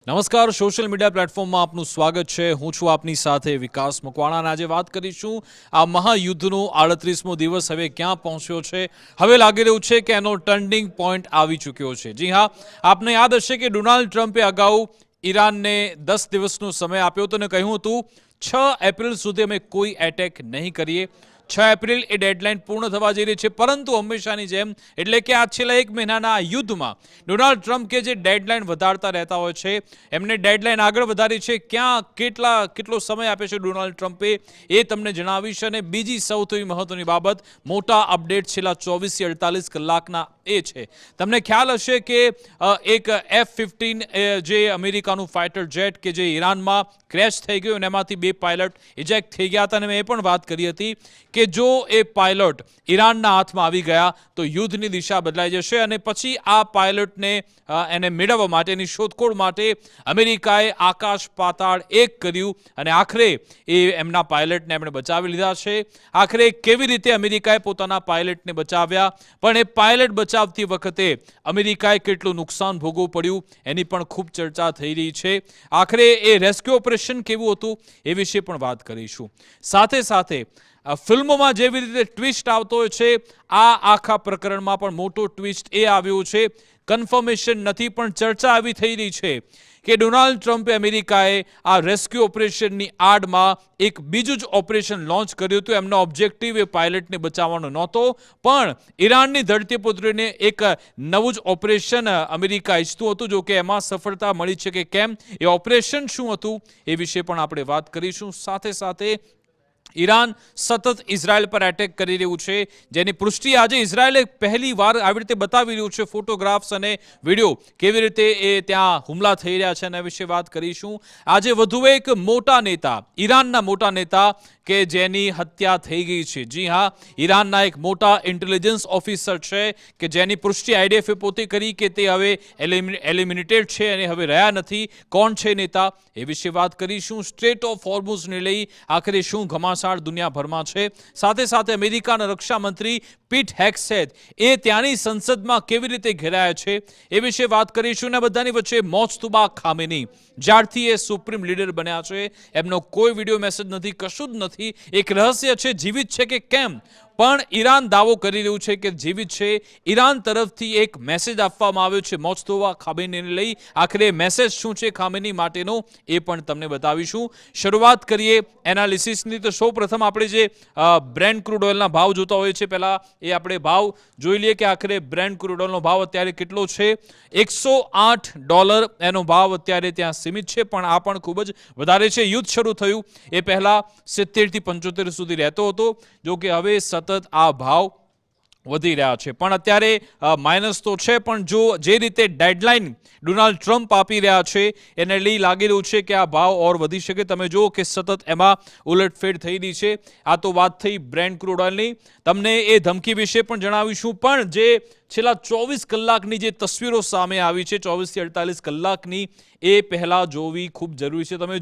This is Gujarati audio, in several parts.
નમસ્કાર, સોશિયલ મીડિયા પ્લેટફોર્મમાં આપનું સ્વાગત છે. હું છું આપની સાથે વિકાસ મકવાણા અને આજે વાત કરીશું આ મહાયુદ્ધનો 38મો દિવસ હવે ક્યાં પહોંચ્યો છે. હવે લાગી રહ્યું છે કે એનો ટર્નિંગ પોઈન્ટ આવી ચૂક્યો છે. જી હા, આપને યાદ હશે કે ડોનાલ્ડ ટ્રમ્પે અગાઉ ઈરાનને 10 દિવસનો સમય આપ્યો હતો અને કહ્યું હતું 6 એપ્રિલ સુધી અમે કોઈ એટેક નહીં કરીએ. 6 એપ્રિલ એ ડેડલાઇન પૂર્ણ થવા જઈ રહી છે, પરંતુ હંમેશાની જેમ એટલે કે આ છેલ્લા 1 મહિનાના યુદ્ધમાં ડોનાલ્ડ ટ્રમ્પ કે જે ડેડલાઇન વધારતા રહેતા હોય છે, એમને ડેડલાઇન આગળ વધારી છે. ક્યાં કેટલો સમય આપે છે ડોનાલ્ડ ટ્રમ્પે એ તમને જણાવીશ. અને બીજી સૌથી મહત્વની બાબત, મોટા અપડેટ છેલ્લા 24 થી 48 કલાકના એ છે. તમને ખ્યાલ હશે કે એક F-15 જે અમેરિકાનું ફાઇટર જેટ કે જે ઈરાનમાં ક્રેશ થઈ ગયું અને એમાંથી 2 પાયલટ ઇજેક્ટ થઈ ગયા હતા. અને મેં એ પણ વાત કરી હતી કે જો એ પાયલટ ઈરાનના હાથમાં આવી ગયા તો યુદ્ધની દિશા બદલાઈ જશે અને પછી આ પાયલટને એને મેળવવા માટેની શોધખોળ માટે અમેરિકાએ આકાશ પાતાળ એક કર્યું અને આખરે એ એમના પાયલટને એમણે બચાવી લીધા છે. આખરે કેવી રીતે અમેરિકાએ પોતાના પાયલટને બચાવ્યા, પણ એ પાયલટ બચાવતી વખતે અમેરિકાએ કેટલું નુકસાન ભોગવવું પડ્યું એની પણ ખૂબ ચર્ચા થઈ રહી છે. આખરે એ રેસ્ક્યુ ઓપરેશન કેવું હતું એ વિશે પણ વાત કરીશું. સાથે સાથે ફિલ્મોમાં જેવી રીતે ટ્વિસ્ટ આવતો હોય છે, આ આખા પ્રકરણમાં પણ મોટો ટ્વિસ્ટ એ આવ્યો છે. કન્ફર્મેશન નથી, પણ ચર્ચા આવી થઈ રહી છે કે ડોનાલ્ડ ટ્રમ્પે અમેરિકાએ આ રેસ્ક્યુ ઓપરેશનની આડમાં એક બીજું જ ઓપરેશન લોન્ચ કર્યું હતું. એમનો ઓબ્જેક્ટિવ એ પાયલટને બચાવવાનો નહોતો, પણ ઈરાનની ધરતીપુત્રીને એક નવું જ ઓપરેશન અમેરિકા ઈચ્છતું હતું. જો કે એમાં સફળતા મળી છે કે કેમ, એ ઓપરેશન શું હતું એ વિશે પણ આપણે વાત કરીશું. સાથે સાથે ઈરાન સતત ઇઝરાયલ પર એટેક કરી રહ્યું છે, જેની પુષ્ટિ આજે ઇઝરાયલે પહેલી વાર આવી રીતે બતાવી રહ્યું છે. ફોટોગ્રાફ્સ અને વિડીયો કેવી રીતે એ ત્યાં હુમલા થઈ રહ્યા છે એના વિશે વાત કરીશું. આજે વધુ એક મોટા નેતા, ઈરાનના મોટા નેતા કે જેની હત્યા થઈ ગઈ છે. જી હા, ઈરાનના એક મોટા ઇન્ટેલિજન્સ ઓફિસર છે કે જેની પુષ્ટિ આઈડીએફે પોતે કરી કે તે હવે એલિમિનેટેડ છે અને હવે રહ્યા નથી. કોણ છે નેતા એ વિશે વાત કરીશું. સ્ટ્રેટ ઓફ હોર્મુઝને લઈ આખરે શું ઘમાસાણ દુનિયાભરમાં છે. સાથે સાથે અમેરિકાના રક્ષા મંત્રી પીટ હેગસેથ એ ત્યાંની સંસદમાં કેવી રીતે ઘેરાયા છે એ વિશે વાત કરીશું. અને બધાની વચ્ચે મોજતુબા ખામેની, જ્યારથી એ સુપ્રીમ લીડર બન્યા છે એમનો કોઈ વિડીયો મેસેજ નથી, કશું જ નથી. એક રહસ્ય છે, જીવિત છે કે કેમ, પણ ઈરાન દાવો કરી રહ્યું છે કે જીવિત છે. ઈરાન તરફથી એક મેસેજ આપવામાં આવ્યો છે મોજતુબા ખામેનીને લઈ. આખરે મેસેજ શું છે ખામેની માટેનો એ પણ તમને બતાવીશું. શરૂઆત કરીએ એનાલિસિસની. તો સૌ પ્રથમ આપણે જે બ્રેન્ટ ક્રૂડ ઓઇલના ભાવ જોતા હોઈએ છીએ, પહેલા એ આપણે ભાવ જોઈ લઈએ કે આખરે બ્રેન્ટ ક્રૂડ ઓઇલનો ભાવ અત્યારે કેટલો છે. $108 એનો ભાવ અત્યારે ત્યાં સીમિત છે, પણ આ પણ ખૂબ જ વધારે છે. યુદ્ધ શરૂ થયું એ પહેલા 70 થી 75 સુધી રહેતો હતો. જો કે હવે સતત આ ભાવ વધી રહ્યા છે, પણ અત્યારે માઇનસ તો છે. પણ જો જે રીતે ડેડલાઇન ડોનાલ્ડ ટ્રમ્પ આપી રહ્યા છે એને લઈ લાગી રહ્યું છે કે આ ભાવ ઓર વધી શકે. તમે જુઓ કે સતત એમાં ઉલટફેર થઈ રહી છે. આ તો વાત થઈ બ્રેન્ટ ક્રૂડ ઓઇલની. તમને એ ધમકી વિશે પણ જણાવીશું, પણ જે છેલ્લા 24 કલાકની જે તસવીરો સામે આવી છે, 24 થી 48 કલાકની, એ પહેલા જોવી ખૂબ જરૂરી છે. તમે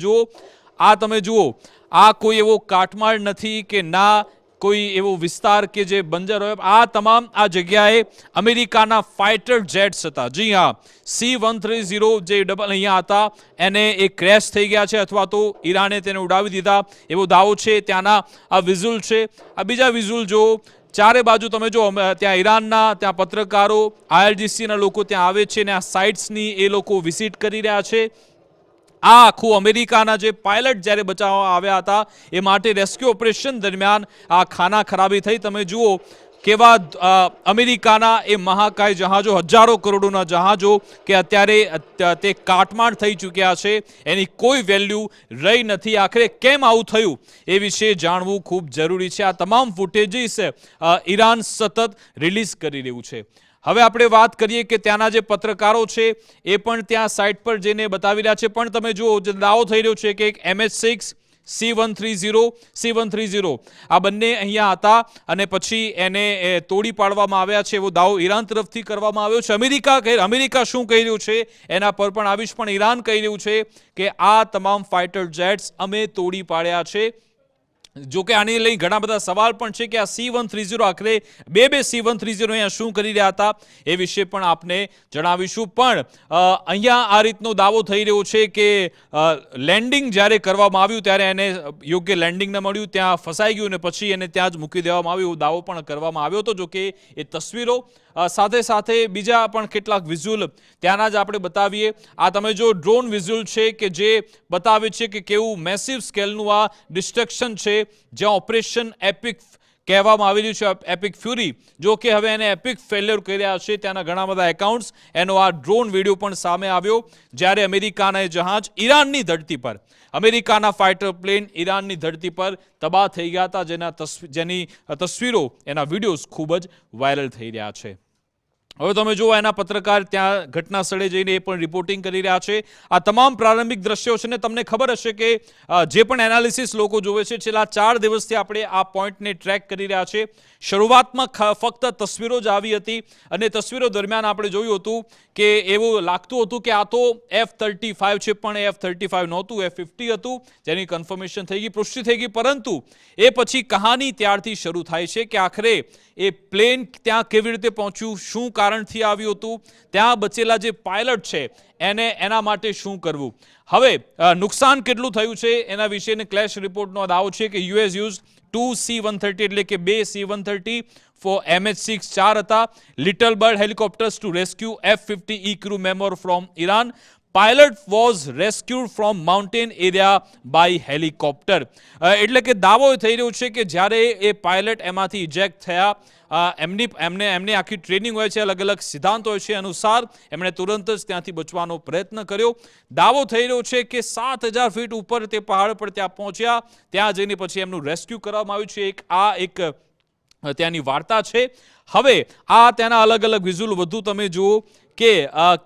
જુઓ, આ કોઈ એવો કાટમાળ નથી કે ના કોઈ એવો વિસ્તાર કે જે બંજર હોય. આ તમામ આ જગ્યાએ અમેરિકાના ફાઇટર જેટ્સ હતા. જી હા, C-130 જે અહીંયા હતા એને એ ક્રેશ થઈ ગયા છે, અથવા તો ઈરાને તેને ઉડાવી દીધા એવો દાવો છે. ત્યાંના આ વિઝ્યુઅલ છે. આ બીજા વિઝ્યુઅલ જો ચારે બાજુ તમે જો, ત્યાં ઈરાનના ત્યાં પત્રકારો, IRGCના લોકો ત્યાં આવે છે ને આ સાઇટ્સની એ લોકો વિઝિટ કરી રહ્યા છે. આ આખું અમેરિકાના જે પાયલટ જ્યારે બચાવવામાં આવ્યા હતા એ માટે રેસ્ક્યુ ઓપરેશન દરમિયાન આ ખાના ખરાબી થઈ. તમે જુઓ કેવા અમેરિકાના એ મહાકાય જહાજો, હજારો કરોડોના જહાજો કે અત્યારે તે કાટમાળ થઈ ચૂક્યા છે, એની કોઈ વેલ્યુ રહી નથી. આખરે કેમ આવું થયું એ વિશે જાણવું ખૂબ જરૂરી છે. આ તમામ ફૂટેજીસ ઈરાન સતત રિલીઝ કરી રહ્યું છે. હવે આપણે વાત કરીએ કે ત્યાંના જે પત્રકારો છે એ પણ ત્યાં સાઇટ પર જઈને બતાવી રહ્યા છે. પણ તમે જુઓ, જે દાવો થઈ રહ્યો છે કે એક MH6 C-130 આ બંને અહીંયા હતા અને પછી એને તોડી પાડવામાં આવ્યા છે એવો દાવો ઈરાન તરફથી કરવામાં આવ્યો છે. અમેરિકા શું કહી રહ્યું છે એના પર પણ આવીશ, પણ ઈરાન કહી રહ્યું છે કે આ તમામ ફાઇટર જેટ્સ અમે તોડી પાડ્યા છે. જો કે આને લઈ ઘણા બધા સવાલ પણ છે કે આ C-130 આખરે બે C-130 અહીંયા શું કરી રહ્યા હતા એ વિશે પણ આપને જણાવીશું. પણ અહીંયા આ રીતનો દાવો થઈ રહ્યો છે કે લેન્ડિંગ જ્યારે કરવામાં આવ્યું ત્યારે એને યોગ્ય લેન્ડિંગ ન મળ્યું, ત્યાં ફસાઈ ગયું અને પછી એને ત્યાં જ મૂકી દેવામાં આવ્યું, દાવો પણ કરવામાં આવ્યો હતો. જો કે એ તસવીરો સાથે સાથે બીજા પણ કેટલાક વિઝ્યુઅલ ત્યાંના જ આપણે બતાવીએ. આ તમે જો ડ્રોન વિઝ્યુઅલ છે કે જે બતાવે છે કે કેવું મેસિવ સ્કેલનું આ ડિસ્ટ્રક્શન છે, જ્યાં ઓપરેશન એપિક કહેવામાં આવી રહ્યું છે, એપિક ફ્યુરી. જો કે હવે એને એપિક ફેલ્યોર કરી રહ્યા છે ત્યાંના ઘણા બધા એકાઉન્ટ્સ. એનો આ ડ્રોન વિડીયો પણ સામે આવ્યો જ્યારે અમેરિકાના જહાજ ઈરાનની ધરતી પર, અમેરિકાના ફાઇટર પ્લેન ઈરાનની ધરતી પર તબાહ થઈ ગયા હતા, જેની તસવીરો, એના વિડીયોઝ ખૂબ જ વાયરલ થઈ રહ્યા છે. હવે તમે જુઓ, એના પત્રકાર ત્યાં ઘટના સ્થળે જઈને એ પણ રિપોર્ટિંગ કરી રહ્યા છે. આ તમામ પ્રારંભિક દ્રશ્યો છે ને તમને ખબર હશે કે જે પણ એનાલિસિસ લોકો જોવે છે, છેલ્લા 4 દિવસથી આપણે આ પોઈન્ટને ટ્રેક કરી રહ્યા છે. શરૂઆતમાં ફક્ત તસવીરો જ આવી હતી અને તસવીરો દરમિયાન આપણે જોયું હતું કે એવું લાગતું હતું કે આ તો F-35 છે, પણ F-35 નહોતું, F-50 હતું, જેની કન્ફર્મેશન થઈ ગઈ, પુષ્ટિ થઈ ગઈ. પરંતુ એ પછી કહાની ત્યારથી શરૂ થાય છે કે આખરે એ પ્લેન ત્યાં કેવી રીતે પહોંચ્યું, શું કારણથી આવ્યું હતું, ત્યાં બચેલા જે પાયલટ છે એના માટે શું કરવું. હવે નુકસાન કેટલું થયું છે એના વિશેની ક્લેશ રિપોર્ટનો દાવો છે કે US યુઝ 2 C-130 એટલે કે 2 C-130 for MH-6 4 હતા little bird helicopters to rescue F-50E crew member from Iran. Pilot was rescued from mountain area by helicopter. એટલે કે દાવો થઈ રહ્યો છે કે જ્યારે એ પાયલટ એમાંથી ઇજેક્ટ થયા, એમને આખી ટ્રેનિંગ હોય છે, અલગ અલગ સિદ્ધાંત હોય છે, અનુસાર એમણે તુરંત જ ત્યાંથી બચવાનો પ્રયત્ન કર્યો. દાવો થઈ રહ્યો છે કે 7000 ફીટ ઉપર તે પહાડ પર ત્યાં પહોંચ્યા, ત્યાં જઈને પછી એમનું રેસ્ક્યુ કરવામાં આવ્યું છે. એક ત્યાંની વાર્તા છે. હવે આ ત્યાંના અલગ અલગ વિઝ્યુઅલ વધુ તમે જુઓ કે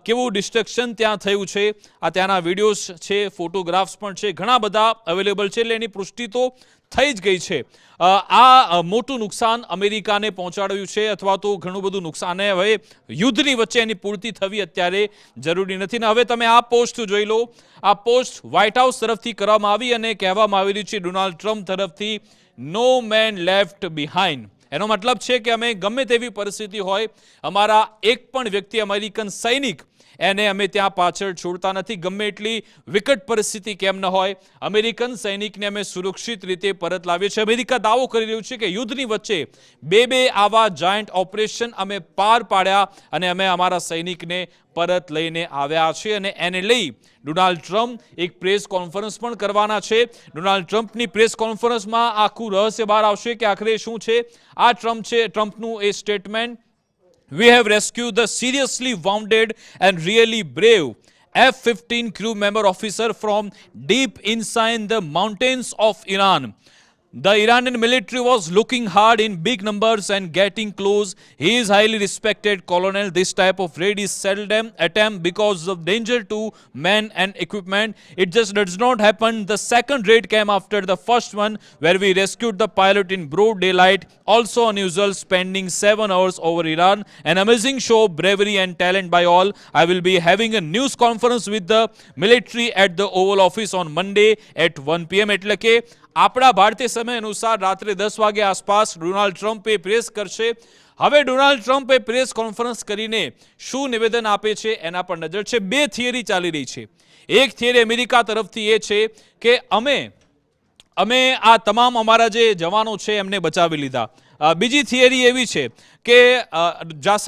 કેવું ડિસ્ટ્રક્શન ત્યાં થયું છે. આ ત્યાંના વિડીયોઝ છે, ફોટોગ્રાફ્સ પણ છે, ઘણા બધા અવેલેબલ છે, એટલે એની પુષ્ટિ તો થઈ જ ગઈ છે. આ મોટું નુકસાન અમેરિકાને પહોંચાડ્યું છે, અથવા તો ઘણું બધું નુકસાન. હવે યુદ્ધની વચ્ચે એની પૂર્તિ થવી અત્યારે જરૂરી નથી. ને હવે તમે આ પોસ્ટ જોઈ લો. આ પોસ્ટ વ્હાઇટ હાઉસ તરફથી કરવામાં આવી અને કહેવામાં આવી રહ્યું છે ડોનાલ્ડ ટ્રમ્પ તરફથી, નો મેન લેફ્ટ બિહાઇન્ડ. એનો મતલબ છે કે અમે ગમે તેવી પરિસ્થિતિ હોય, અમારા એક પણ વ્યક્તિ, અમેરિકન સૈનિક, એને અમે ત્યાં પાછળ છોડતા નથી. ગમે એટલી વિકટ પરિસ્થિતિ કેમ ન હોય, અમેરિકન સૈનિકને અમે સુરક્ષિત રીતે પરત લાવીએ છીએ. અમેરિકા દાવો કરી રહ્યું છે કે યુદ્ધની વચ્ચે બે આવા જાયન્ટ ઓપરેશન અમે પાર પાડ્યા અને અમે અમારા સૈનિકને પરત લઈને આવ્યા છે. અને એને લઈ ડોનાલ્ડ ટ્રમ્પ એક પ્રેસ કોન્ફરન્સ પણ કરવાના છે. ડોનાલ્ડ ટ્રમ્પની પ્રેસ કોન્ફરન્સમાં આખું રહસ્ય બહાર આવશે કે આખરે શું છે. આ ટ્રમ્પનું એ statement, We have rescued the seriously wounded and really brave F-15 crew member officer from deep inside the mountains of Iran. The Iranian military was looking hard in big numbers and getting close. He is highly respected colonel. This type of raid is seldom attempt because of danger to men and equipment. It just does not happen. The second raid came after the first one, where we rescued the pilot in broad daylight. Also unusual, spending 7 hours over Iran. An amazing show of bravery and talent by all. I will be having a news conference with the military at the Oval Office on Monday at 1 PM. એટલે કે આપણા ભારતીય સમય અનુસાર રાત્રે 10 વાગે આસપાસ ડોનાલ્ડ ટ્રમ્પ એ પ્રેસ કરશે. હવે ડોનાલ્ડ ટ્રમ્પ એ પ્રેસ કોન્ફરન્સ કરીને શું નિવેદન આપે છે એના પર નજર છે. 2 થિયરી ચાલી રહી છે. એક થિયરી અમેરિકા તરફથી એ છે કે અમે આ તમામ અમારા જે જવાનો છે એમને બચાવી લીધા. બીજી થિયરી એવી છે કે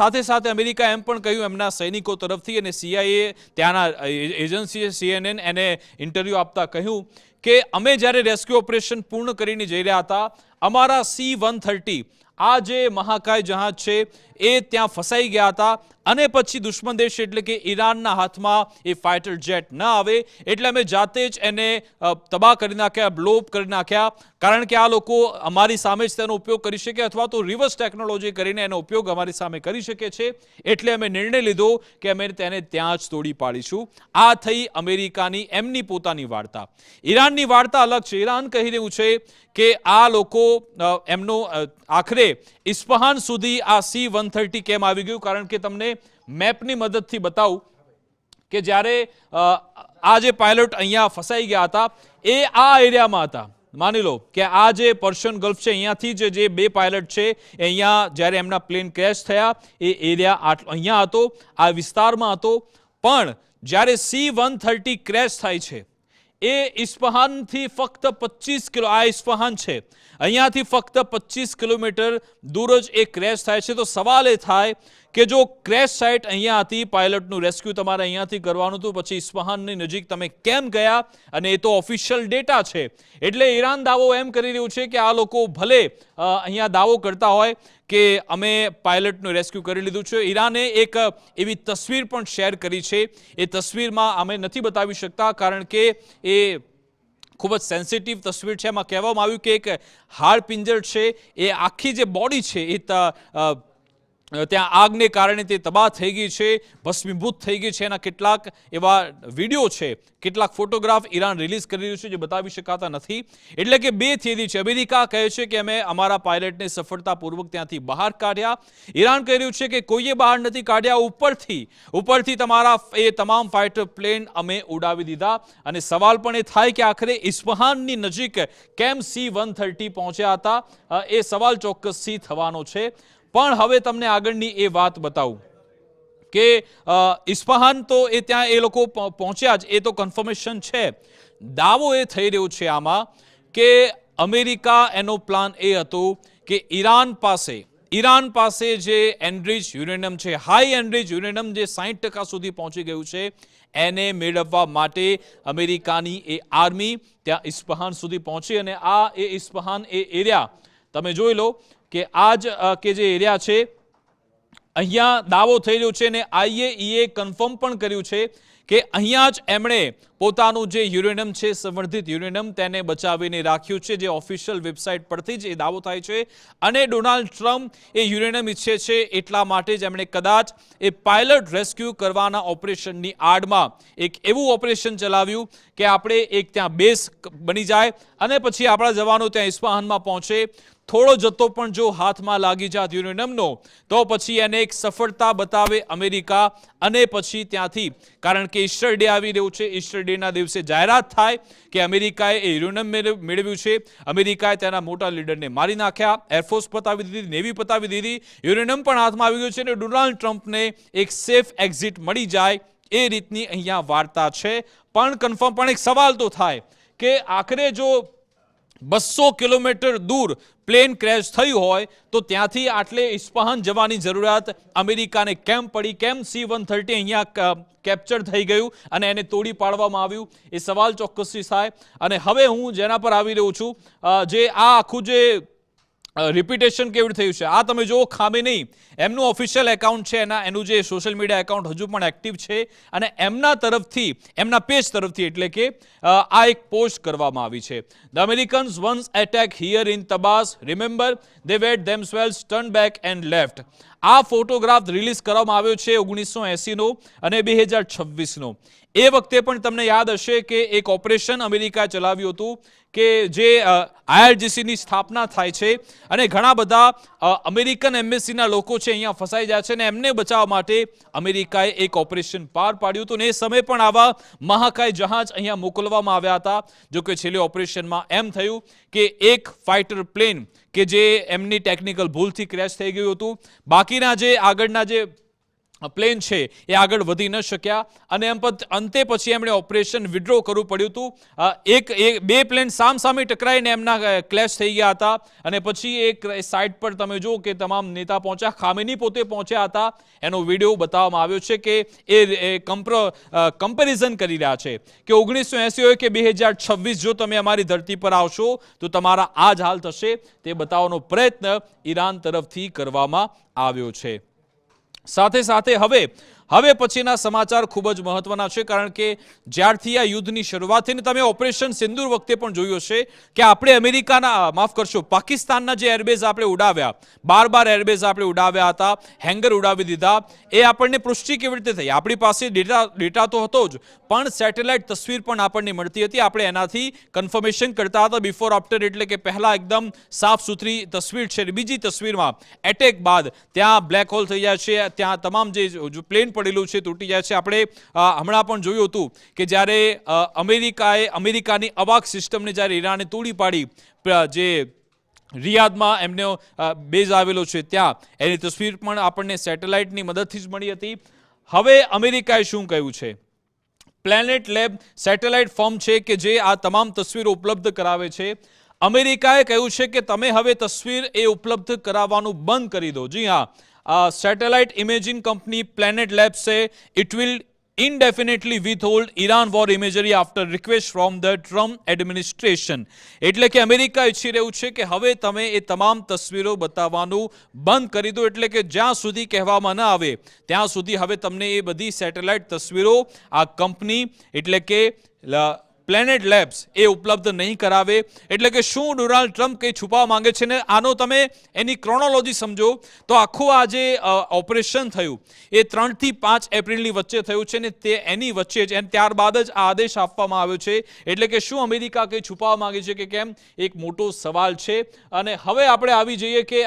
સાથે સાથે અમેરિકા એમ પણ કહ્યું એમના સૈનિકો તરફથી, અને CIA ત્યાંના એજન્સી CNN એને ઇન્ટરવ્યૂ આપતા કહ્યું કે અમે જ્યારે રેસ્ક્યુ ઓપરેશન પૂર્ણ કરીને જઈ રહ્યા હતા, અમારા C-130 આ જે મહાકાય જહાજ છે એ ત્યાં ફસાઈ ગયા હતા, અને પછી દુશ્મન દેશ એટલે કે ઈરાનના હાથમાં એ ફાઇટર જેટ ન આવે એટલે અમે જાતે જ એને તબાહ કરી નાખ્યા, બ્લોઅપ કરી નાખ્યા. કારણ કે આ લોકો અમારી સામે જ તેનો ઉપયોગ કરી શકે, અથવા તો રિવર્સ ટેકનોલોજી કરીને એનો ઉપયોગ અમારી સામે કરી શકે છે. એટલે અમે નિર્ણય લીધો કે અમે તેને ત્યાં જ તોડી પાડીશું. આ થઈ અમેરિકાની એમની પોતાની વાર્તા. ઈરાનની વાર્તા અલગ છે. ઈરાન કહી રહ્યું છે કે આ લોકો એમનો આખરે ઇસ્ફહાન સુધી આ C-130 કેમ આવી ગયું. કારણ કે તમને મેપની મદદથી બતાવું કે જ્યારે આ જે પાયલટ અહીંયા ફસાઈ ગયા હતા એ આ એરિયામાં હતા, માની લો કે આ જે પર્શિયન ગલ્ફ છે અહીંયાથી જે બે પાયલટ છે એ અહીંયા જ્યારે એમના પ્લેન ક્રેશ થયા એ એરિયા અહીંયા હતો, આ વિસ્તારમાં હતો, પણ જ્યારે C-130 ક્રેશ થાય છે એ ઇસ્ફહાનથી ફક્ત 25 કિલો, આ ઇસ્ફહાન છે, અહીંયાથી ફક્ત 25 કિલોમીટર દૂર જ એ ક્રેશ થાય છે. તો સવાલ એ થાય કે જો ક્રેશ સાઇટ અહીંયા હતી, પાયલટનું રેસ્ક્યુ તમારે અહીંયાથી કરવાનું હતું, પછી ઇસ્ફહાનની નજીક તમે કેમ ગયા? અને એ તો ઓફિશિયલ ડેટા છે. એટલે ઈરાન દાવો એમ કરી રહ્યું છે કે આ લોકો ભલે અહીંયા દાવો કરતા હોય કે અમે પાયલટનું રેસ્ક્યુ કરી લીધું છે, ઈરાને એક એવી તસવીર પણ શેર કરી છે. એ તસવીરમાં અમે નથી બતાવી શકતા કારણ કે એ ખૂબ જ સેન્સિટિવ તસવીર છે. એમાં કહેવામાં આવ્યું કે એક હાડપિંજર છે, એ આખી જે બોડી છે એ ત્યાં આગને કારણે તે તબાહ થઈ ગઈ છે, ભસ્મીભૂત થઈ ગઈ છે. એના કેટલાક એવા વિડીયો છે, કેટલાક ફોટોગ્રાફ ઈરાન રિલીઝ કરી રહ્યું છે જે બતાવી શકાતા નથી. એટલે કે બે થિયરી છે. અમેરિકા કહે છે કે અમે અમારા પાયલટને સફળતાપૂર્વક ત્યાંથી બહાર કાઢ્યા. ઈરાન કહી રહ્યું છે કે કોઈએ બહાર નથી કાઢ્યા, ઉપરથી તમારા એ તમામ ફાઇટર પ્લેન અમે ઉડાવી દીધા. અને સવાલ પણ એ થાય કે આખરે ઇસ્ફહાનની નજીક કેમ C-130 પહોંચ્યા હતા? એ સવાલ ચોક્કસથી થવાનો છે. પણ હવે તમને આગળની એ વાત બતાવું કે ઇસ્ફહાન તો એ ત્યાં એ લોકો પહોંચ્યા જ, એ તો કન્ફર્મેશન છે. દાવો એ થઈ રહ્યો છે આમાં કે અમેરિકા, એનો પ્લાન એ હતો કે ઈરાન પાસે જે એનરિચ યુરેનિયમ છે, હાઈ એનરિચ યુરેનિયમ જે 60% સુધી પહોંચી ગયું છે, એને મેળવવા માટે અમેરિકાની એ આર્મી ત્યાં ઇસ્ફહાન સુધી પહોંચી. અને આ એ ઇસ્ફહાન એ એરિયા તમે જોઈ લો કે આજ કે જે એરિયા છે અહીંયા દાવો થઈ રહ્યો છે. અને IAEA કન્ફર્મ પણ કર્યું છે કે અહીંયા જ એમણે પોતાનું જે યુરેનિયમ છે, સંવર્ધિત યુરેનિયમ, તેને બચાવીને રાખ્યું છે, જે ઓફિશિયલ વેબસાઇટ પરથી જ એ દાવો થાય છે. અને ડોનાલ્ડ ટ્રમ્પ એ યુરેનિયમ ઈચ્છે છે એટલા માટે જ એમણે કદાચ એ પાયલટ રેસ્ક્યુ કરવાના ઓપરેશનની આડમાં એક એવું ઓપરેશન ચલાવ્યું કે આપણે એક ત્યાં બેઝ બની જાય અને પછી આપણા જવાનો ત્યાં ઇસ્ફહાનમાં પહોંચે. થોડો જથ્થો પણ જો હાથમાં લાગી જાત યુરેનિયમનો તો પછી એને એક સફળતા બતાવે અમેરિકા. અને પછી ત્યાંથી, કારણ કે ઈસ્ટર ડે આવી રહ્યું છે, ઈસ્ટર ડેના દિવસે જાહેરાત થાય કે અમેરિકાએ એ યુરેનિયમ મેળવ્યું છે, અમેરિકાએ તેના મોટા લીડરને મારી નાખ્યા, એરફોર્સ પતાવી દીધી, નેવી પતાવી દીધી, યુરેનિયમ પણ હાથમાં આવી ગયું છે અને ડોનાલ્ડ ટ્રમ્પને એક સેફ એક્ઝિટ મળી જાય એ રીતની અહીંયા વાર્તા છે. પણ કન્ફર્મ પણ એક સવાલ તો થાય કે આખરે જો 200 કિલોમીટર દૂર પ્લેન ક્રેશ થયું હોય તો ત્યાંથી આટલે ઇસ્ફહાન જવાની જરૂરિયાત અમેરિકાને કેમ પડી? કેમ C-130 અહીંયા કેપ્ચર થઈ ગયું અને એને તોડી પાડવામાં આવ્યું? એ સવાલ ચોક્કસથી થાય. અને હવે હું જેના પર આવી રહ્યો છું, જે આ આખું જે રિપીટેશન કેવું થયું છે, આ તમે જો ખામેની એમનું ઓફિશિયલ એકાઉન્ટ છે, એનું જે સોશિયલ મીડિયા એકાઉન્ટ હજુ પણ એક્ટિવ છે અને એમના તરફથી, એમના પેજ તરફથી, એટલે કે આ એક પોસ્ટ કરવામાં આવી છે. The Americans once attack here in Tabas, remember they wet themselves, turn back and left. આ ફોટોગ્રાફ રિલીઝ કરવામાં આવ્યો છે 1980નો અને 2026નો. એ વખતે પણ તમને યાદ હશે કે એક ઓપરેશન અમેરિકાએ ચલાવ્યું હતું કે જે IRGCની સ્થાપના થાય છે અને ઘણા બધા અમેરિકન એમ્બેસીના લોકો છે અહીંયા ફસાઈ જાય છે અને એમને બચાવવા માટે અમેરિકાએ એક ઓપરેશન પાર પાડ્યું હતું. અને એ સમયે પણ આવા મહાકાય જહાજ અહીંયા મોકલવામાં આવ્યા હતા. જો કે છેલ્લે ઓપરેશનમાં એમ થયું કે એક ફાઇટર પ્લેન કે જે એમની ટેકનિકલ ભૂલથી ક્રેશ થઈ ગયું હતું, બાકીના જે આગળના જે પ્લેન છે એ આગળ વધી ન શક્યા અને અંતે પછી એમણે ઓપરેશન વિડ્રો કરવું પડ્યું હતું. બે પ્લેન સામસામે ટકરાઈને એમના ક્લેશ થઈ ગયા હતા અને પછી એક સાઇટ પર તમે જુઓ કે તમામ નેતા પહોંચ્યા, ખામેની પોતે પહોંચ્યા હતા. એનો વિડીયો બતાવવામાં આવ્યો છે કે એ કમ્પેરિઝન કરી રહ્યા છે કે 1980 હોય કે 2026 જો તમે અમારી ધરતી પર આવશો તો તમારા આ જ હાલ થશે. તે બતાવવાનો પ્રયત્ન ઈરાન તરફથી કરવામાં આવ્યો છે. સાથે સાથે હવે પછીના સમાચાર ખૂબ જ મહત્વના છે, કારણ કે જ્યારથી આ યુદ્ધની શરૂઆત થઈને તમે ઓપરેશન સિંદૂર વખતે પણ જોયું હશે કે આપણે પાકિસ્તાનના જે એરબેઝ આપણે ઉડાવ્યા, 12 એરબેઝ આપણે ઉડાવ્યા હતા, હેંગર ઉડાવી દીધા. એ આપણને પુષ્ટિ કેવી રીતે થઈ? આપણી પાસે ડેટા તો હતો જ, પણ સેટેલાઇટ તસવીર પણ આપણને મળતી હતી. આપણે એનાથી કન્ફર્મેશન કરતા હતા બિફોર આફ્ટર, એટલે કે પહેલા એકદમ સાફ સુથરી તસવીર છે. બીજી તસવીરમાં એટેક બાદ ત્યાં બ્લેક હોલ થઈ જાય છે, ત્યાં તમામ જે પ્લેન પડેલું છે, તૂટી જાય છે. આપણે હમણાં પણ જોયું હતું કે જ્યારે અમેરિકાની અવાક સિસ્ટમને જ્યારે ઈરાને તોડી પાડી, જે રિયાદમાં એમનો બેઝ આવેલો છે ત્યાં, એની તસવીર પણ આપણને સેટેલાઇટની મદદથી જ મળી હતી. હવે અમેરિકાએ શું કહ્યું છે? પ્લેનેટ લેબ સેટેલાઇટ ફર્મ છે કે જે આ તમામ તસવીરો ઉપલબ્ધ કરાવે છે. અમેરિકાએ કહ્યું છે કે તમે હવે તસવીર એ ઉપલબ્ધ કરાવવાનું બંધ કરી દો. જી હા, satellite imaging company Planet Labs છે it will indefinitely withhold Iran war imagery after request from the Trump administration. એટલે કે અમેરિકા ઈચ્છી રહ્યું છે કે હવે તમે એ તમામ તસવીરો બતાવવાનું બંધ કરી દો, એટલે કે જ્યાં સુધી કહેવામાં ન આવે ત્યાં સુધી હવે તમને એ બધી સેટેલાઇટ તસવીરો આ કંપની એટલે કે પ્લેનેટ લેબ્સ એ ઉપલબ્ધ નહીં કરાવે. એટલે કે શું ડોનાલ્ડ ટ્રમ્પ કંઈ છુપાવવા માંગે છે? ને આનો તમે એની ક્રોનોલોજી સમજો તો આખું આ જે ઓપરેશન થયું એ 3 થી 5 એપ્રિલની વચ્ચે થયું છે ને તે એની વચ્ચે જ ત્યારબાદ જ આ આદેશ આપવામાં આવ્યો છે. એટલે કે શું અમેરિકા કંઈ છુપાવવા માંગે છે કે કેમ, એક મોટો સવાલ છે. અને હવે આપણે આવી જઈએ કે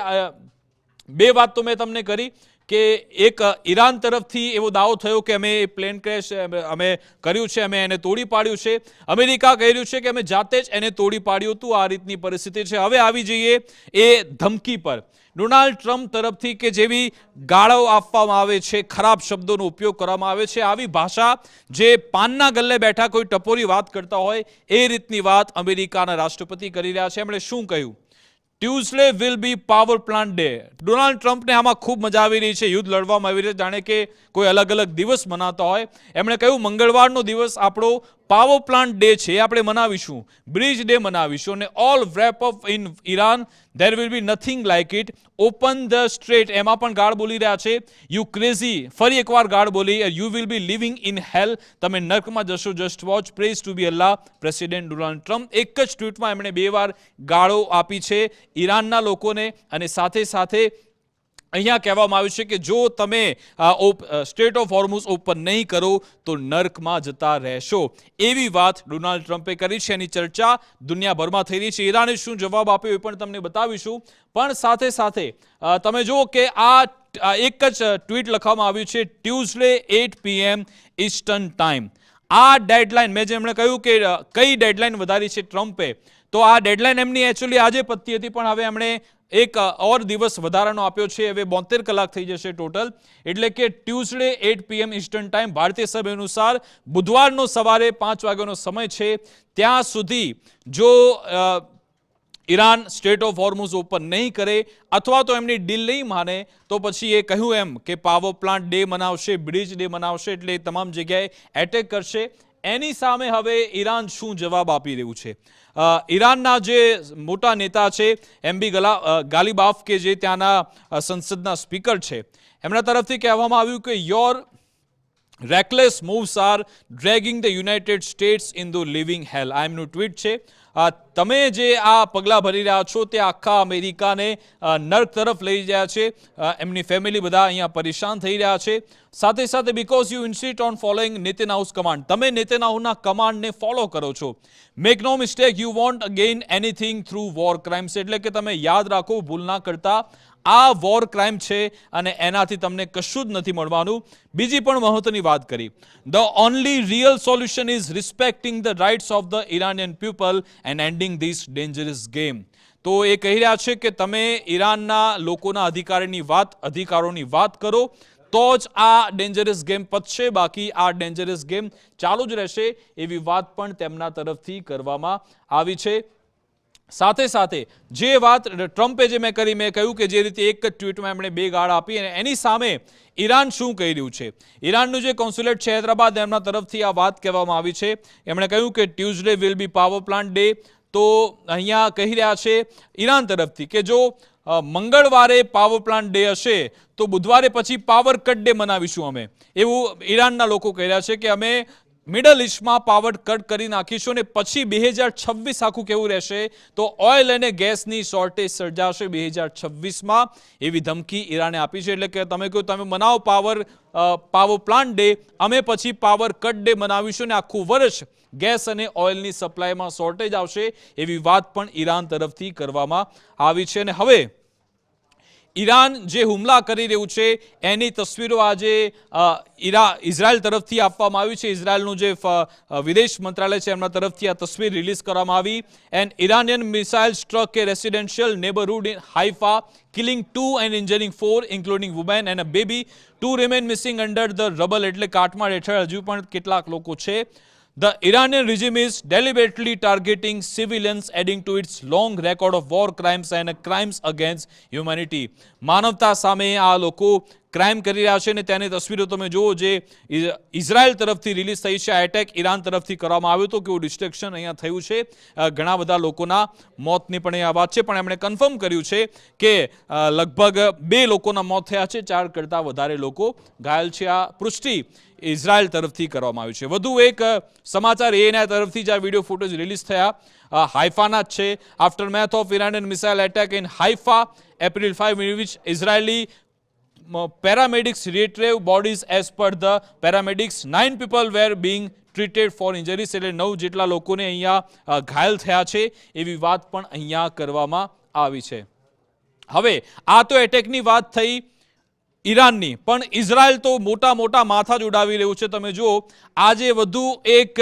બે વાત તો મેં તમને કરી કે એક ઈરાન તરફથી એવો દાવો થયો કે અમે પ્લેન ક્રેશ અમે કર્યું છે, અમે એને તોડી પાડ્યું છે. અમેરિકા કહી રહ્યું છે કે અમે જાતે જ એને તોડી પાડ્યું હતું. આ રીતની પરિસ્થિતિ છે. હવે આવી જઈએ એ ધમકી પર. ડોનાલ્ડ ટ્રમ્પ તરફથી કે જેવી ગાળો આપવામાં આવે છે, ખરાબ શબ્દોનો ઉપયોગ કરવામાં આવે છે, આવી ભાષા જે પાનના ગલ્લે બેઠા કોઈ ટપોરી વાત કરતા હોય એ રીતની વાત અમેરિકાના રાષ્ટ્રપતિ કરી રહ્યા છે. એમણે શું કહ્યું? Tuesday will be power plant day. Donald ટ્રમ્પને આમાં ખૂબ મજા આવી રહી છે, યુદ્ધ લડવામાં આવી રહી છે, જાણે કે કોઈ અલગ અલગ દિવસ મનાતા હોય. એમણે કહ્યું મંગળવારનો દિવસ આપણો પાવર પ્લાન્ટ ડે છે, આપણે મનાવીશું, બ્રિજ ડે મનાવીશું, અને all wrap up in Iran there will be nothing like it, open the strait. એમાં પણ ગાળ બોલી રહ્યા છે, યુ ક્રેઝી, ફરી એકવાર ગાળ બોલી, you will be living in hell, તમે નર્કમાં જશો, just watch, praise to be Allah, president Donald Trump. એક જ ટ્વીટમાં એમણે 2 વાર ગાળો આપી છે ઈરાનના લોકોને. અને સાથે સાથે અહીંયા કહેવામાં આવ્યું છે કે જો તમે સ્ટ્રેટ ઓફ હોર્મુઝ ઓપન નહીં કરો તો નર્કમાં જતા રહેશો. એવી વાત ડોનાલ્ડ ટ્રમ્પે કરી છે. એની ચર્ચા દુનિયાભરમાં થઈ રહી છે. ઈરાને શું જવાબ આપ્યો એ પણ તમને બતાવીશું. પણ સાથે સાથે તમે જુઓ કે આ એક જ ટ્વીટ લખવામાં આવ્યું છે, ટ્યુઝડે 8 PM ઈસ્ટર્ન ટાઈમ. આ ડેડલાઇન મેં જેમણે કહ્યું કે કઈ ડેડલાઇન વધારી છે ટ્રમ્પે, તો આ ડેડલાઇન એમની એકચ્યુઅલી આજે પતી હતી, પણ હવે એમણે એક ઓર દિવસ વધારાનો આપ્યો છે. હવે 72 કલાક થઈ જશે ટોટલ. એટલે કે ટ્યુઝડે 8 PM ઈસ્ટર્ન ટાઈમ, ભારતીય સમય અનુસાર બુધવારનો સવારે 5 વાગ્યાનો સમય છે, ત્યાં સુધી જો ઈરાન સ્ટ્રેટ ઓફ હોર્મુઝ ઓપન નહીં કરે અથવા તો એમની ડીલ નહીં માને તો પછી એ કહ્યું એમ કે પાવર પ્લાન્ટ ડે મનાવશે, બ્રિજ ડે મનાવશે, એટલે તમામ જગ્યાએ એટેક કરશે. એની સામે હવે ઈરાન શું જવાબ આપી રહ્યું છે? ઈરાનના જે મોટા નેતા છે MB ગાલિબાફ કે જે ત્યાંના સંસદના સ્પીકર છે, એમના તરફથી કહેવામાં આવ્યું કે your reckless moves are dragging the United States in the living hell. આ એમનું ટ્વીટ છે. તમે જે આ પગલાં ભરી રહ્યા છો તે આખા અમેરિકાને નર્ક તરફ લઈ રહ્યા છે. એમની ફેમિલી બધા અહીંયા પરેશાન થઈ રહ્યા છે. સાથે સાથે because you insist on following Netanyahu's command, તમે નેતન્યાહુના કમાન્ડને ફોલો કરો છો. Make no mistake, you won't again anything through war crimes. એટલે કે તમે યાદ રાખો, ભૂલ ના કરતા, આ વોર ક્રાઇમ છે અને એનાથી તમને કશું જ નથી મળવાનું. બીજી પણ મહત્વની વાત કરી, the only real solution is respecting the rights of the Iranian people and ending this dangerous game. તો એ કહી રહ્યા છે કે તમે ઈરાનના લોકોના અધિકારોની વાત કરો તો જ આ ડેન્જરસ ગેમ પતશે, બાકી આ ડેન્જરસ ગેમ ચાલુ જ રહેશે. એવી વાત પણ તેમના તરફથી કરવામાં આવી છે. સાથે સાથે જે વાત ટ્રમ્પે જે મેં કહ્યું કે જે રીતે એક જ ટ્વીટમાં એમણે 2 ગાળ આપી, અને એની સામે ઈરાન શું કહી રહ્યું છે? ઈરાનનું જે કોન્સ્યુલેટ છે હૈદરાબાદ, એમના તરફથી આ વાત કહેવામાં આવી છે. એમણે કહ્યું કે Tuesday will be power plant day. તો અહીંયા કહી રહ્યા છે ઈરાન તરફથી કે જો મંગળવારે પાવર પ્લાન્ટ ડે હશે તો બુધવારે પછી પાવર કટ ડે મનાવીશું અમે, એવું ઈરાનના લોકો કહી રહ્યા છે કે અમે મિડલ ઇસ્ટમાં પાવર કટ કરી નાખીશું અને પછી 2026 આખું કેવું રહેશે તો ઓઇલ અને ગેસની શોર્ટેજ સર્જાશે 2026માં, એવી ધમકી ઈરાને આપી છે. એટલે કે તમે કહો તમે મનાવો પાવર પ્લાન્ટ ડે, અમે પછી પાવર કટ ડે મનાવીશું અને આખું વર્ષ ગેસ અને ઓઇલની સપ્લાયમાં શોર્ટેજ આવશે, એવી વાત પણ ઈરાન તરફથી કરવામાં આવી છે. અને હવે ઈરાન જે હુમલા કરી રહ્યું છે એની તસવીરો આજે ઇઝરાયલ તરફથી આપવામાં આવી છે. ઇઝરાયલનું જે વિદેશ મંત્રાલય છે એમના તરફથી આ તસવીર રિલીઝ કરવામાં આવી. And Iranian missile struck a residential neighbourhood in Haifa, killing 2 and injuring 4, including women and a baby. 2 remain missing under the rubble. એટલે કાટમાળ હેઠળ હજુ પણ કેટલાક લોકો છે. The Iranian regime is deliberately targeting civilians, adding to its long record of war crimes and crimes against humanity. માનવતા સામે આ લોકો ક્રાઇમ કરી રહ્યા છે અને તેની તસવીરો તમે જુઓ જે ઇઝરાયલ તરફથી રિલીઝ થઈ છે. આ એટેક ઈરાન તરફથી કરવામાં આવ્યો હતો. કેવું ડિસ્ટ્રક્શન અહીંયા થયું છે. ઘણા બધા લોકોના મોતની પણ અહીંયા વાત છે, પણ એમણે કન્ફર્મ કર્યું છે કે લગભગ 2 લોકોના મોત થયા છે, 4 કરતાં વધારે લોકો ઘાયલ છે. આ પુષ્ટિ ઇઝરાયલ તરફથી કરવામાં આવ્યું છે. વધુ એક સમાચાર એએનઆઈ તરફથી જ આ વિડીયો ફૂટેજ રિલીઝ થયા હાઇફાના જ છે. Aftermath of Iranian missile attack in Haifa April 5 in which Israeli paramedics retrieved bodies. As per the paramedics, 9 people were being treated for injuries. એટલે 9 જેટલા લોકોને અહીંયા ઘાયલ થયા છે એવી વાત પણ અહીંયા કરવામાં આવી છે. હવે આ તો એટેકની વાત થઈ ઈરાનની, પણ ઇઝરાયલ તો મોટા મોટા માથા જ ઉડાવી રહ્યું છે. તમે જુઓ આજે વધુ એક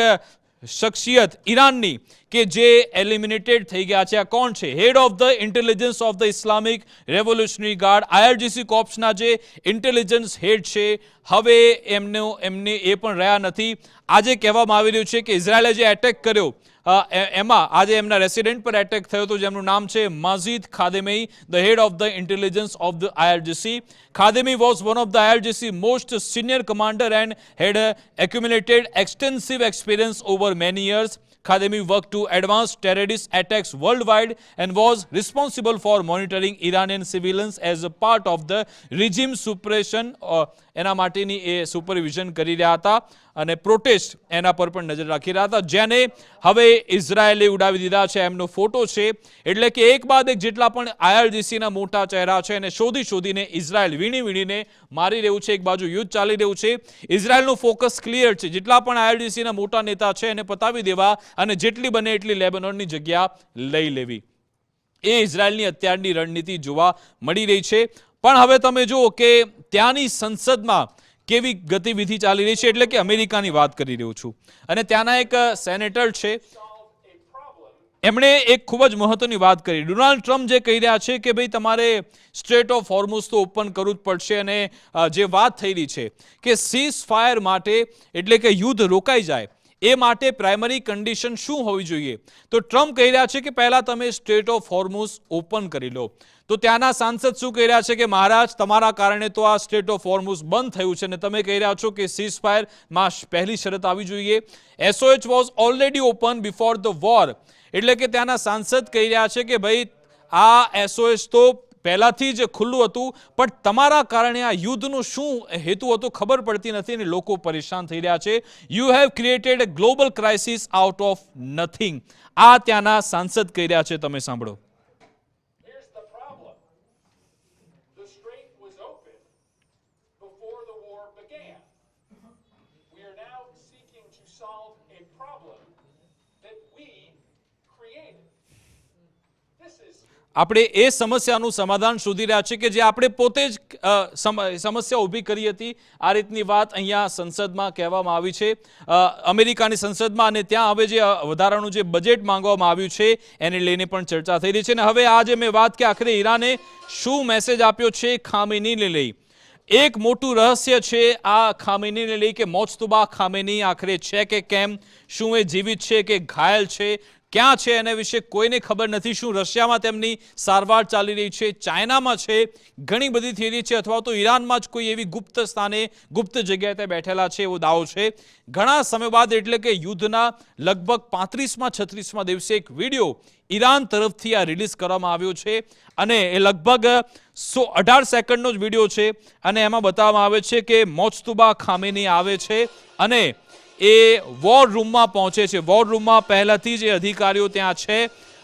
શખ્સિયત ઈરાનની કે જે એલિમિનેટેડ થઈ ગયા છે. આ કોણ છે? Head of the intelligence of the Islamic Revolutionary Guard, IRGC કોર્પ્સના જે ઇન્ટેલિજન્સ હેડ છે, હવે એમને એ પણ રહ્યા નથી. આજે કહેવામાં આવી રહ્યું છે કે ઇઝરાયલે જે એટેક કર્યો એમાં આજે એમના રેસિડેન્ટ પર એટેક થયો હતો જેમનું નામ છે Majid Khademi, the head of the intelligence of the IRGC. Khademi was one of the IRGC most senior commander and had accumulated extensive experience over many years. Khademi worked to advance terrorist attacks worldwide and was responsible for monitoring Iranian civilians as a part of the regime suppression. એના માટેની એ સુપરવિઝન કરી રહ્યા હતા અને પ્રોટેસ્ટ એના પર પણ નજર રાખી રહ્યા હતા, જેને હવે ઇઝરાયેલે ઉડાવી દીધા છે. એમનો ફોટો છે. એટલે કે એક બાદ એક જેટલા પણ IRGCના મોટા ચહેરા છે એને શોધીને ઇઝરાયલ વીણીને મારી રહ્યું છે. એક બાજુ યુદ્ધ ચાલી રહ્યું છે. ઇઝરાયલનું ફોકસ ક્લિયર છે. જેટલા પણ IRGCના મોટા નેતા છે એને પતાવી દેવા અને જેટલી બને એટલી લેબનોનની જગ્યા લઈ લેવી, એ ઇઝરાયલની અત્યારની રણનીતિ જોવા મળી રહી છે. પણ હવે તમે જુઓ કે ત્યાંની સંસદમાં કેવી ગતિવિધિ ચાલી રહી છે. એટલે કે અમેરિકાની વાત કરી રહ્યો છું અને ત્યાંના એક સેનેટર છે, એમણે એક ખૂબ જ મહત્વની વાત કરી. ડોનાલ્ડ ટ્રમ્પ જે કહી રહ્યા છે કે ભાઈ તમારે સ્ટ્રેટ ઓફ હોર્મુઝ તો ઓપન કરવું જ પડશે અને જે વાત થઈ રહી છે કે સીઝ ફાયર માટે એટલે કે યુદ્ધ રોકાઈ જાય એ માટે પ્રાઇમરી કન્ડિશન શું હોવી જોઈએ? તો ટ્રમ્પ કહી રહ્યા છે કે પહેલા તમે સ્ટ્રેટ ઓફ હોર્મુઝ ઓપન કરી લો. તો ત્યાંના સાંસદ શું કહી રહ્યા છે કે મહારાજ તમારા કારણે તો આ સ્ટ્રેટ ઓફ હોર્મુઝ બંધ થયું છે અને તમે કહી રહ્યા છો કે સીઝ ફાયરમાં પહેલી શરત આવી જોઈએ. SOH was already open before the war. એટલે કે ત્યાંના સાંસદ કહી રહ્યા છે કે ભાઈ આ SOH તો પહેલાથી જ ખુલ્લું હતું, પણ તમારા કારણે આ યુદ્ધનો શું હેતુ હતો ખબર પડતી નથી અને લોકો પરેશાન થઈ રહ્યા છે. You have created a global crisis out of nothing. આ ત્યાંના સાંસદ કહી રહ્યા છે. તમે સાંભળો. આપણે એ સમસ્યાનું સમાધાન શોધી રહ્યા છીએ કે જે આપણે પોતે જ સમસ્યા ઊભી કરી હતી. આ રીતની વાત અહીંયા સંસદમાં કહેવામાં આવી છે, અમેરિકાની સંસદમાં. અને ત્યાં હવે જે વધારાનું જે બજેટ માંગવામાં આવ્યું છે એને લઈને પણ ચર્ચા થઈ રહી છે. અને હવે આજે મેં વાત કે આખરે ઈરાને શું મેસેજ આપ્યો છે ખામેનીને લઈ. એક મોટું રહસ્ય છે આ ખામેનીને લઈ કે મોજતુબા ખામેની આખરે છે કે કેમ, શું એ જીવિત છે કે ઘાયલ છે, ક્યાં છે એના વિશે કોઈને ખબર નથી. શું રશિયામાં તેમની સારવાર ચાલી રહી છે, ચાઇનામાં છે, ઘણી બધી થિયરી છે, અથવા તો ઈરાનમાં જ કોઈ એવી ગુપ્ત સ્થાને ગુપ્ત જગ્યાએ તે બેઠેલા છે એવો દાવો છે. ઘણા સમય બાદ એટલે કે યુદ્ધના લગભગ 35માં 36માં દિવસે એક વિડીયો ઈરાન તરફથી આ રિલીઝ કરવામાં આવ્યો છે અને એ લગભગ 18 સેકન્ડનો જ વિડીયો છે અને એમાં બતાવવામાં આવે છે કે મોજતુબા ખામેની આવે છે અને એ વોર રૂમમાં પહોંચે છે. વોર રૂમમાં પહેલાથી જ એ અધિકારીઓ ત્યાં છે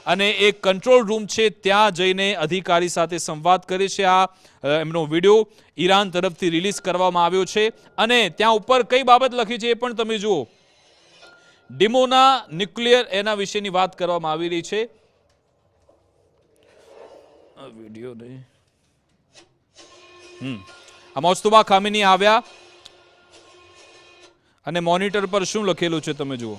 અને એક કંટ્રોલ રૂમ છે, ત્યાં જઈને અધિકારી સાથે સંવાદ કરે છે. આ એમનો વિડીયો ઈરાન તરફથી રિલીઝ કરવામાં આવ્યો છે અને ત્યાં ઉપર કઈ બાબત લખી છે એ પણ તમે જુઓ. ડિમોના ન્યુક્લિયર એના વિશેની વાત કરવામાં આવી રહી છે. વિડીયો નહીં આ મોસ્તુબા ખામીની આવ્યા અને મોનિટર પર શું લખેલું છે તમે જુઓ.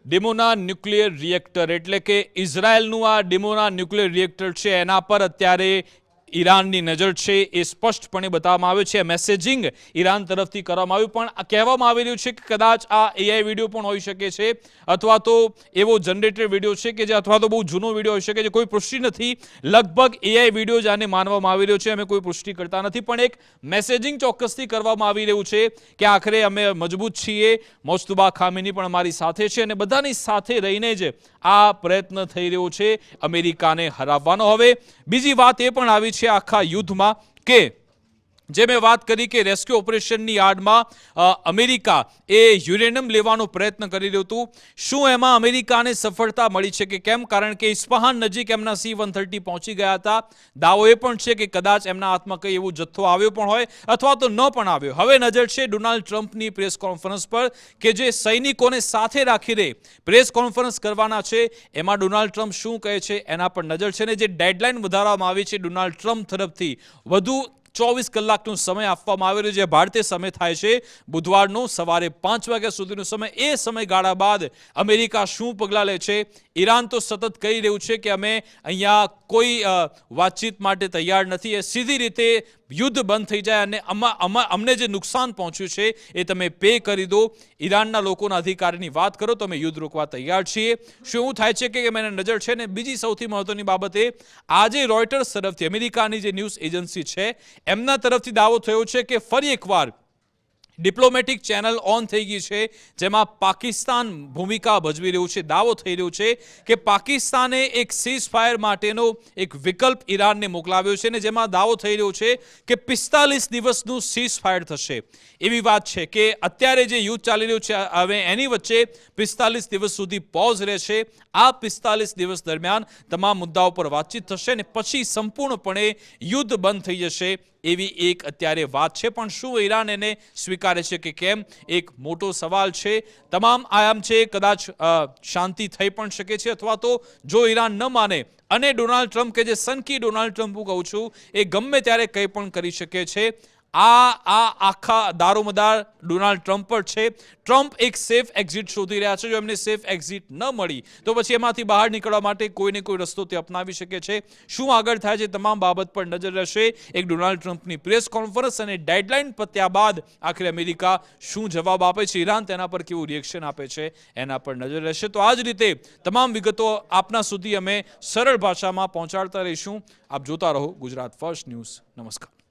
ડિમોના ન્યુક્લિયર રિએક્ટર એટલે કે ઇઝરાયલનું આ ડિમોના ન્યુક્લિયર રિએક્ટર છે એના પર અત્યારે ઈરાનની નજર છે એ સ્પષ્ટપણે બતાવવામાં આવ્યું છે. મેસેજિંગ ઈરાન તરફથી કરવામાં આવ્યું, પણ કહેવામાં આવી રહ્યું છે કે કદાચ આ એઆઈ વિડીયો પણ હોઈ શકે છે અથવા તો એવો જનરેટેડ વિડીયો છે કે જે અથવા તો બહુ જૂનો વિડીયો હોઈ શકે છે. કોઈ પુષ્ટિ નથી. લગભગ એઆઈ વિડીયો જ આને માનવામાં આવી રહ્યો છે. અમે કોઈ પુષ્ટિ કરતા નથી, પણ એક મેસેજિંગ ચોક્કસથી કરવામાં આવી રહ્યું છે કે આખરે અમે મજબૂત છીએ, મોસ્તુબા ખામીની પણ અમારી સાથે છે અને બધાની સાથે રહીને જ આ પ્રયત્ન થઈ રહ્યો છે અમેરિકાને હરાવવાનો. હવે બીજી વાત એ પણ આવી છે આખા યુદ્ધમાં કે જે મેં વાત કરી કે રેસ્ક્યુ ઓપરેશનની આડમાં અમેરિકા એ યુરેનિયમ લેવાનો પ્રયત્ન કરી રહ્યું હતું. શું એમાં અમેરિકાને સફળતા મળી છે કે કેમ? કારણ કે ઇસ્ફહાન નજીક એમના C-130 પહોંચી ગયા હતા. દાવો એ પણ છે કે કદાચ એમના હાથમાં કંઈ એવો જથ્થો આવ્યો પણ હોય અથવા તો ન પણ આવ્યો. હવે નજર છે ડોનાલ્ડ ટ્રમ્પની પ્રેસ કોન્ફરન્સ પર કે જે સૈનિકોને સાથે રાખીને પ્રેસ કોન્ફરન્સ કરવાના છે. એમાં ડોનાલ્ડ ટ્રમ્પ શું કહે છે એના પર નજર છે. ને જે ડેડલાઇન વધારવામાં આવી છે ડોનાલ્ડ ટ્રમ્પ તરફથી, વધુ 24 કલાકનો સમય આપવામાં આવેલો, જે ભારતીય સમય થાય છે બુધવારનો સવારે 5 વાગ્યા સુધીનો સમય. એ સમયગાળા બાદ અમેરિકા શું પગલાં લે છે? ઈરાન તો સતત કહી રહ્યું છે કે અમે અહીંયા કોઈ વાતચીત માટે તૈયાર નથી. એ સીધી રીતે યુદ્ધ બંધ થઈ જાય અને અમને જે નુકસાન પહોંચ્યું છે એ તમે પે કરી દો. ઈરાનના લોકોના અધિકારની વાત કરો તો અમે યુદ્ધ રોકવા તૈયાર છીએ. શું એવું થાય છે કે મને નજર છે? ને બીજી સૌથી મહત્વની બાબત એ, આજે રોયટર્સ તરફથી, અમેરિકાની જે ન્યૂઝ એજન્સી છે એમના તરફથી દાવો થયો છે કે ફરી એકવાર ડિપ્લોમેટિક ચેનલ ઓન થઈ ગઈ છે જેમાં પાકિસ્તાન ભૂમિકા ભજવી રહ્યું છે. દાવો થઈ રહ્યો છે કે પાકિસ્તાને એક સીઝ ફાયર માટેનો એક વિકલ્પ ઈરાનને મોકલાવ્યો છે ને જેમાં દાવો થઈ રહ્યો છે કે 45 દિવસનું સીઝ ફાયર થશે. એવી વાત છે કે અત્યારે જે યુદ્ધ ચાલી રહ્યું છે હવે એની વચ્ચે 45 દિવસ સુધી પોઝ રહેશે. આ 45 દિવસ દરમિયાન તમામ મુદ્દાઓ પર વાતચીત થશે અને પછી સંપૂર્ણપણે યુદ્ધ બંધ થઈ જશે એવી એક અત્યારે વાત છે. પણ શું ઈરાન એને સ્વીકારે છે કે કેમ? એક મોટો સવાલ છે. તમામ આયામ છે, કદાચ શાંતિ થઈ પણ શકે છે અથવા તો જો ઈરાન ન માને અને ડોનાલ્ડ ટ્રમ્પ કે જે સનકી ડોનાલ્ડ ટ્રમ્પ હું કહું છું એ ગમે ત્યારે કંઈ પણ કરી શકે છે. આ આખા દારોમદાર ડોનાલ્ડ ટ્રમ્પ પર છે. ટ્રમ્પ એક સેફ એક્ઝિટ શોધી રહ્યા છે. જો એમને સેફ એક્ઝિટ ન મળી તો પછી એમાંથી બહાર નીકળવા માટે કોઈને કોઈ રસ્તો તે અપનાવી શકે છે. શું આગળ થાય છે તમામ બાબત પર નજર રહેશે. એક ડોનાલ્ડ ટ્રમ્પની પ્રેસ કોન્ફરન્સ અને ડેડલાઇન પત્યા બાદ આખરે અમેરિકા શું જવાબ આપે છે, ઈરાન તેના પર કેવું રિએક્શન આપે છે એના પર નજર રહેશે. તો આ જ રીતે તમામ વિગતો આપના સુધી અમે સરળ ભાષામાં પહોંચાડતા રહીશું. આપ જોતા રહો ગુજરાત ફર્સ્ટ ન્યૂઝ. નમસ્કાર.